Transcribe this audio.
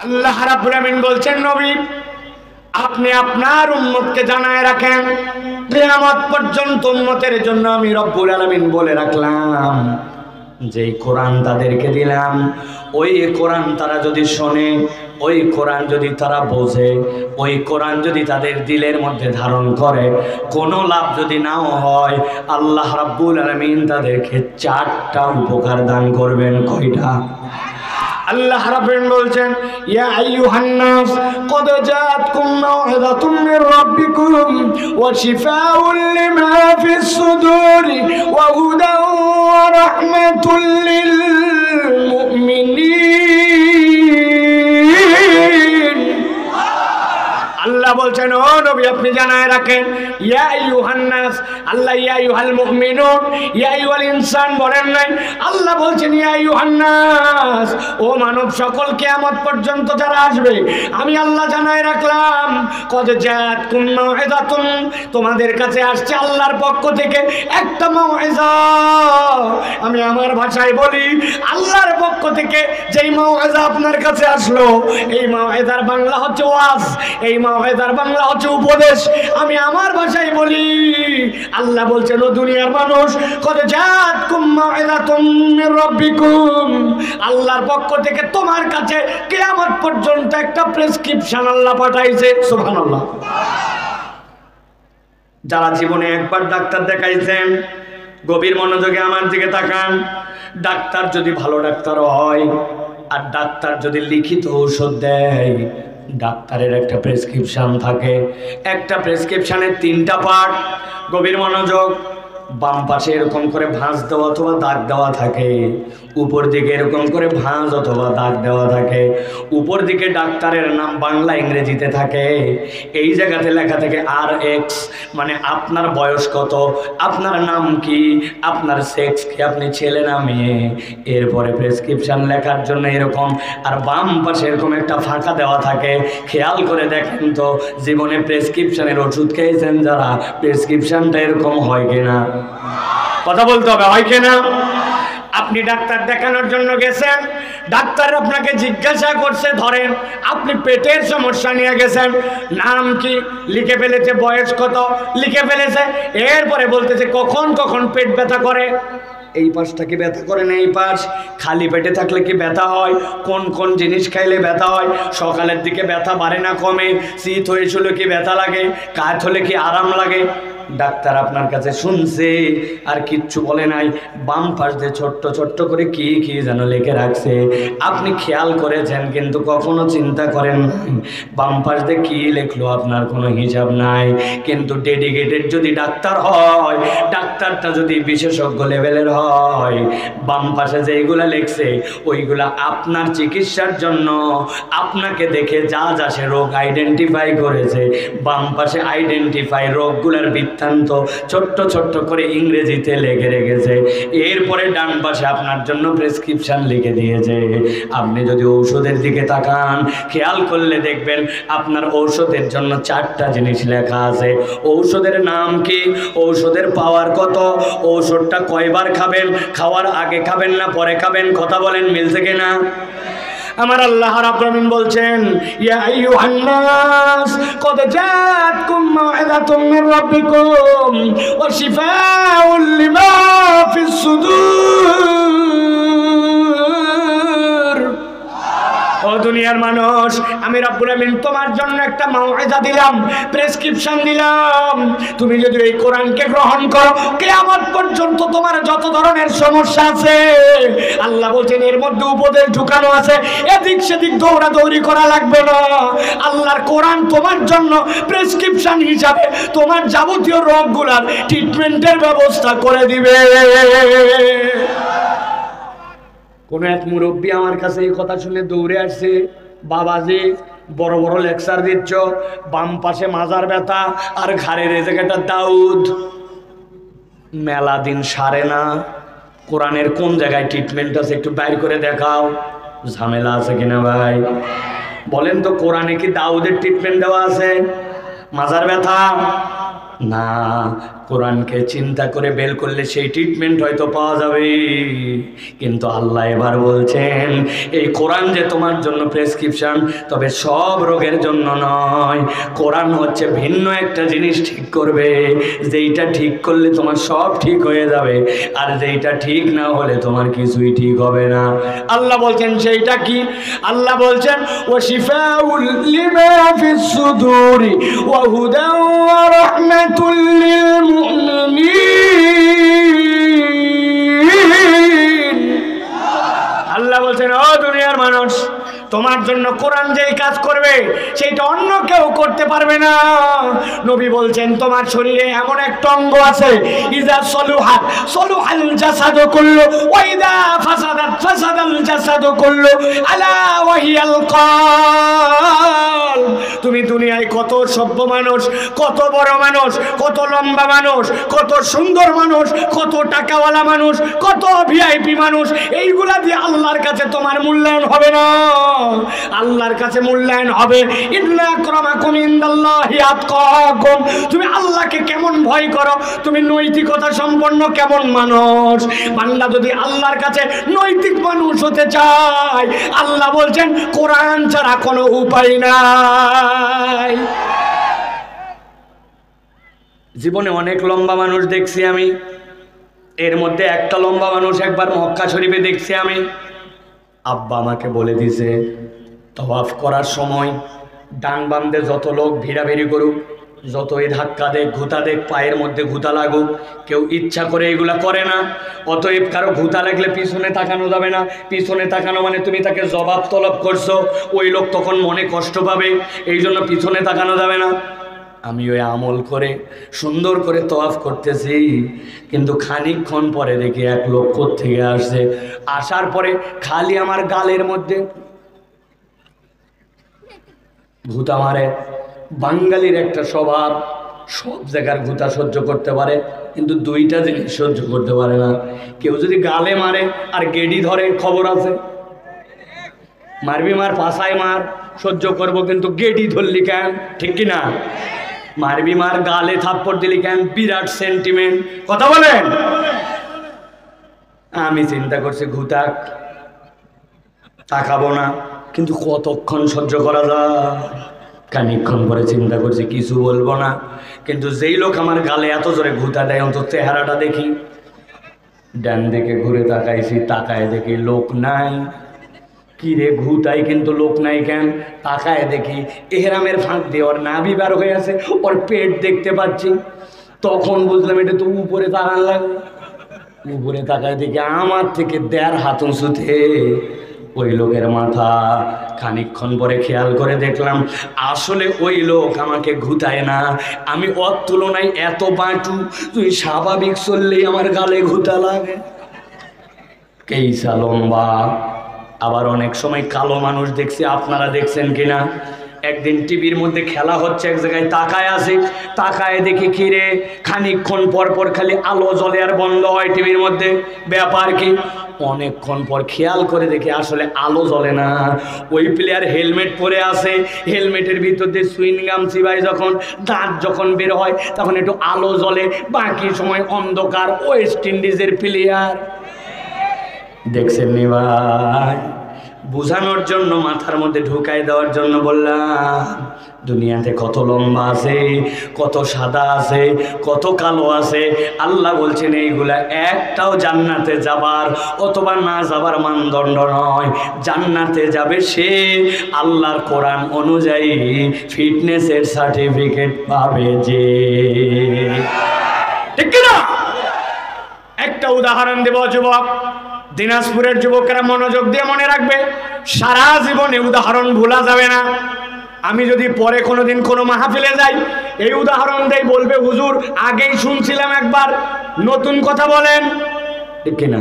আল্লাহ রাব্বুল আমিন বলছেন, নবী আপনি আপনার উম্মতকে জানায় রাখেন, কিয়ামত পর্যন্ত উম্মতের জন্য আমি রব্বুল আলামিন বলে রাখলাম, যেই কোরআন তাদেরকে দিলাম ওই কোরআন তারা যদি শোনে, ওই কোরআন যদি তারা বোঝে, ওই কোরআন যদি তাদের দিলের মধ্যে ধারণ করে, কোনো লাভ যদি নাও হয়, আল্লাহ রাব্বুল আলামিন তাদেরকে 4টা উপকার দান করবেন। কয়টা? আল্লাহ রাব্বুল আলামিন বলছেন, ইয়া আইয়ুহান নাস ক্বাদ জাআতকুম মাউইযাতুম মির রাব্বিকুম ওয়া শিফাউন লিমা ফিস সুদুরি ওয়া হুদান ওয়া রাহমাতুল লিল মুমিনিন। আল্লাহ বলছেন, ও নবী আপনি জানায় রাখেন, ইয়া আইয়ুহান নাস, আল্লাহ ইয়া আইয়ুহাল মুমিনুন, ইয়া আইয়ুহাল ইনসান বলেন নাই, আল্লাহ বলছেন ইয়া আইয়ুহান নাস, ও মানব সকল, কিয়ামত পর্যন্ত যারা আসবে আমি আল্লাহ জানায় রাখলাম, কদ জাআতকুম মাউইযাতুন, তোমাদের কাছে আসছে আল্লাহর পক্ষ থেকে একটা মাউইযা। আমি আমার ভাষায় বলি, আল্লাহর পক্ষ থেকে যেই মাউইযা আপনার কাছে আসলো, এই মাউইযার বাংলা হচ্ছে ওয়াজ, এই মাউইযার বাংলা হচ্ছে উপদেশ। আমি আমার ভাষায় বলি, আল্লাহ বলছেন, ও দুনিয়ার মানুষ, কদ জাআতকুম মাউইযাতুম মির রাব্বিকুম, আল্লাহর পক্ষ থেকে তোমার কাছে কিয়ামত পর্যন্ত একটা প্রেসক্রিপশন আল্লাহ পাঠাইছে। সুবহানাল্লাহ। যারা জীবনে একবার ডাক্তার দেখাইছেন, গভীর মনোযোগে আমার দিকে তাকান। ডাক্তার যদি ভালো ডাক্তার হয়, আর ডাক্তার যদি লিখিত ঔষধ দেয়, ডাক্তারের একটা প্রেসক্রিপশন থাকে, একটা প্রেসক্রিপশনের 3টা পার্ট। গভীর মনোযোগ। বাম পাশে এরকম করে ভাঁজ দেওয়া অথবা দাগ দেওয়া থাকে, উপর দিকে এরকম করে ভাঁজ অথবা দাগ দেওয়া থাকে। উপর দিকে ডাক্তারের নাম বাংলা ইংরেজিতে থাকে, এই জায়গাতে লেখা থাকে RX, মানে আপনার বয়স কত, আপনার নাম কি, আপনার সেক্স কি, আপনি ছেলে না মেয়ে। এরপরে প্রেসক্রিপশন লেখার জন্য এরকম, আর বাম পাশে এরকম একটা ফাঁকা দেওয়া থাকে। খেয়াল করে দেখেন তো, জীবনে প্রেসক্রিপশনের ওষুধ খেয়েছেন যারা, প্রেসক্রিপশনটা এরকম হয় কিনা? কথা বলতে হবে, হয় কিনা? আপনি ডাক্তার দেখানোর জন্য গেছেন, ডাক্তার আপনাকে জিজ্ঞাসা করছে, ধরেন আপনি পেটের সমস্যা নিয়ে গেছেন, নাম কি লিখে ফেলেছে, বয়স কত লিখে ফেলেছে, এরপরে বলতেছে কখন কখন পেট ব্যথা করে, এই পাশটা কি ব্যথা করে না, এই পাশ, খালি পেটে থাকলে কি ব্যথা হয়, কোন কোন জিনিস খাইলে ব্যথা হয়, সকালের দিকে ব্যথা বাড়ে না কমে, শীত হয়েছিল কি ব্যথা লাগে, কাত হলে কি আরাম লাগে। ডাক্তার আপনার কাছে শুনছে আর কিচ্ছু বলে নাই। বাম পাশ দিয়ে ছোট্ট ছোট্ট করে কি কি যেন লিখে রাখছে, আপনি খেয়াল করেছেন কিন্তু কখনো চিন্তা করেন নাই বাম পাশ দিয়ে কি লিখলো, আপনার কোনো হিসাব নাই। কিন্তু ডেডিকেটেড যদি ডাক্তার হয়, ডাক্তারটা যদি বিশেষজ্ঞ লেভেলের হয়, বাম পাশে যেইগুলা লিখছে ওইগুলা আপনার চিকিৎসার জন্য, আপনাকে দেখে যা যা সে রোগ আইডেন্টিফাই করেছে, বাম পাশে আইডেন্টিফাই রোগগুলার বৃত্তান্ত ছোট্ট ছোট্ট করে ইংরেজিতে লিখে রেখেছে। এরপরে ডান পাশে আপনার জন্য প্রেসক্রিপশন লিখে দিয়েছে। আপনি যদি ঔষধের দিকে তাকান, খেয়াল করলে দেখবেন আপনার ঔষধের জন্য 4টা জিনিস লেখা আছে। ঔষধের নাম কি, ঔষধের পাওয়ার কত, ঔষধটা কয়বার খাবেন, খাওয়ার আগে খাবেন না পরে খাবেন, কথা বলেন মিলছে কিনা? আমার আল্লাহ রাব্বুল আমিন বলছেন, ইয়া আইয়ুহান নাস ক্বাদ জাআতকুম মাউইযাতুম মির রাব্বিকুম ওয়া শিফাউন লিমা ফিস সুদূর। ও দুনিয়ার মানুষ, আমি রব্বুল আমিন তোমার জন্য একটা মাউইযা দিলাম, প্রেসক্রিপশন দিলাম। তুমি যদি এই কোরআনকে গ্রহণ করো, কিয়ামত পর্যন্ত তোমার যত ধরনের সমস্যা আছে, আল্লাহ বলছেন এর মধ্যে উপদেশ ঢুকানো আছে, এদিক সেদিক দৌড়াদৌড়ি করা লাগবে না। আল্লাহর কোরআন তোমার জন্য প্রেসক্রিপশন হিসাবে তোমার যাবতীয় রোগগুলোর ট্রিটমেন্টের ব্যবস্থা করে দিবে। কোনো এক মুরব্বী আমার কাছে এই কথা শুনে দৌড়ে আসছে, বাবাজি বড় বড় লেকচার দিচ্ছ, বাম পাশে মাজার ব্যথা আর ঘাড়ের এই জায়গাটা দাউদ, মেলা দিন সারে না, কোরআনের কোন জায়গায় ট্রিটমেন্ট আছে একটু বাইর করে দেখাও। ঝামেলা আছে কিনা ভাই বলেন তো? কোরআনে কি দাউদের ট্রিটমেন্ট দেওয়া আছে? মাজার ব্যথা না, কোরআনকে চিন্তা করে বের করলে সেই ট্রিটমেন্ট হয়তো পাওয়া যাবে। কিন্তু আল্লাহ এবার বলছেন এই কোরআন যে তোমার জন্য প্রেসক্রিপশন, তবে সব রোগের জন্য নয়। কোরআন হচ্ছে ভিন্ন একটা জিনিস ঠিক করবে, যেইটা ঠিক করলে তোমার সব ঠিক হয়ে যাবে, আর যেইটা ঠিক না হলে তোমার কিছুই ঠিক হবে না। আল্লাহ বলছেন সেইটা কি? আল্লাহ বলছেন ওয়া শিফাউল লিমা ফিস সুদুরি ওয়া হুদা ওয়া রাহমাতুল লিল মুমিনিন। আল্লাহ বলছেন ও দুনিয়ার মানুষ, তোমার জন্য কোরআন যেই কাজ করবে সেইটা অন্য কেউ করতে পারবে না। নবী বলছেন তোমার শরীরে এমন একটা অঙ্গ আছে, ইজা সলুহা সলুহাল জাসাদু কুল্লু ওয়া ইজা ফাসাদাত ফাসাদাল জাসাদু কুল্লু আলা ওয়া হিয়াল কলব। তুমি দুনিয়ায় কত সভ্য মানুষ, কত বড় মানুষ, কত লম্বা মানুষ, কত সুন্দর মানুষ, কত টাকাওয়ালা মানুষ, কত ভিআইপি মানুষ, এইগুলা দিয়ে আল্লাহর কাছে তোমার মূল্যায়ন হবে না। আল্লাহর কাছে মূল্যায়ন হবে ইন্না আকরামাকুম ইনদাল্লাহি আতকাকুম। তুমি আল্লাহকে কেমন ভয় করো, তুমি নৈতিকতা সম্পন্ন কেমন মানুষ। বান্দা যদি আল্লাহর কাছে নৈতিক মানুষ হতে চায়, আল্লাহ বলছেন কোরআন ছাড়া কোনো উপায় নাই। জীবনে অনেক লম্বা মানুষ দেখছি আমি, এর মধ্যে একটা লম্বা মানুষ একবার মক্কা শরীফে দেখছি আমি। আব্বা আমাকে বলে দিছে তওয়াফ করার সময় ডান বামে যত লোক ভিড়াভিড়ি করুক, যতই ধাক্কা দেখ ঘুতা দেখ, পায়ের মধ্যে ঘুতা লাগুক, কেউ ইচ্ছা করে এগুলা করে না। অতএব কারো ঘুতা লাগলে পিছনে তাকানো যাবে না। পিছনে তাকানো মানে তুমি তাকে জবাব তলব করছো, ওই লোক তখন মনে কষ্ট পাবে, এই জন্য পিছনে তাকানো যাবে না। আমি ওই আমল করে সুন্দর করে তওয়াফ করতেছি, কিন্তু খানিকক্ষণ পরে দেখি এক লোক কোত্থেকে আসছে। আসার পরে খালি আমার গালের মধ্যে ঘুতা মারে। বাঙালির একটা স্বভাব, সব জায়গার ঘুতা সহ্য করতে পারে, কিন্তু দুইটা জিনিস সহ্য করতে পারে না। কেউ যদি গালে মারে আর গেডি ধরে, খবর আছে, মারবি মার, পাশায় মার, সহ্য করব, কিন্তু গেডি ধরলি কেন? ঠিক কিনা? মারবি মার, গালে থাপ্পড় দিলি কেন? বিরাট সেন্টিমেন্ট, কথা বলেন। আমি চিন্তা করছি ঘুতাক, তাকাবো না, কিন্তু কতক্ষণ সহ্য করা যায়? খানিকক্ষণ পরে চিন্তা করছি কিছু বলবো না, কিন্তু যেই লোক আমার গালে এত জোরে ঘুতা দেয় অন্তত চেহারাটা দেখি। ডান দিকে ঘুরে তাকাইছি, তাকায় দেখি লোক নাই। কি রে ঘুতাই কিন্তু লোক নাই কেন? তাকায় দেখি এহরামের ফাঁক দিয়ে ওর নাভি বার হয়ে আছে, ওর পেট দেখতে পাচ্ছি। তখন বুঝলাম এটা তো উপরে তাকান লাগবে। উপরে তাকায় দেখি আমার থেকে 1.5 হাত উঁচুতে ওই লোকের মাথা। খানিকক্ষণ পরে খেয়াল করে দেখলাম আসলে ওই লোক আমাকে ঘুতায় না, আমি ওর তুলনায় এত বাঁটু, তুই স্বাভাবিক চললেই আমার গালে ঘুতা লাগে। কেইসা লম্বা। আবার অনেক সময় কালো মানুষ দেখছি, আপনারা দেখছেন কিনা? একদিন টিভির মধ্যে খেলা হচ্ছে, এক জায়গায় তাকায় আছে, তাকায় দেখি কিরে খানিকক্ষণ পর পর খালি আলো জ্বলে আর বন্ধ হয় টিভির মধ্যে। ব্যাপার কি? অনেকক্ষণ পর খেয়াল করে দেখি আসলে আলো জ্বলে না। ওই প্লেয়ার হেলমেট পরে আছে, হেলমেটের ভিতর দিয়ে সুইংগাম চিবাই, যখন দাঁত যখন বের হয় তখন একটু আলো জ্বলে, বাকি সময় অন্ধকার। ওয়েস্ট ইন্ডিজের প্লেয়ার দেখছেন নি ভাই? বুঝানোর জন্য, মাথার মধ্যে ঢুকাই দেওয়ার জন্য বললাম দুনিয়াতে কত লম্বা আছে, কত সাদা আছে, কত কালো আছে। আল্লাহ বলছেন এইগুলা একটাও জান্নাতে যাবার অথবা না যাবার মানদণ্ড নয়। জান্নাতে যাবে সে আল্লাহর কোরআন অনুযায়ী ফিটনেসের সার্টিফিকেট পাবে যে। ঠিক কিনা? একটা উদাহরণ দেব যুবক, দিনাজপুরের যুবকেরা মনোযোগ দিয়ে মনে রাখবে, সারা জীবনে উদাহরণ ভোলা যাবে না। আমি যদি পরে কোনোদিন কোনো মাহফিলে যাই এই উদাহরণ দেই, বলবে হুজুর আগেই শুনছিলাম একবার, নতুন কথা বলেন। ঠিক কিনা?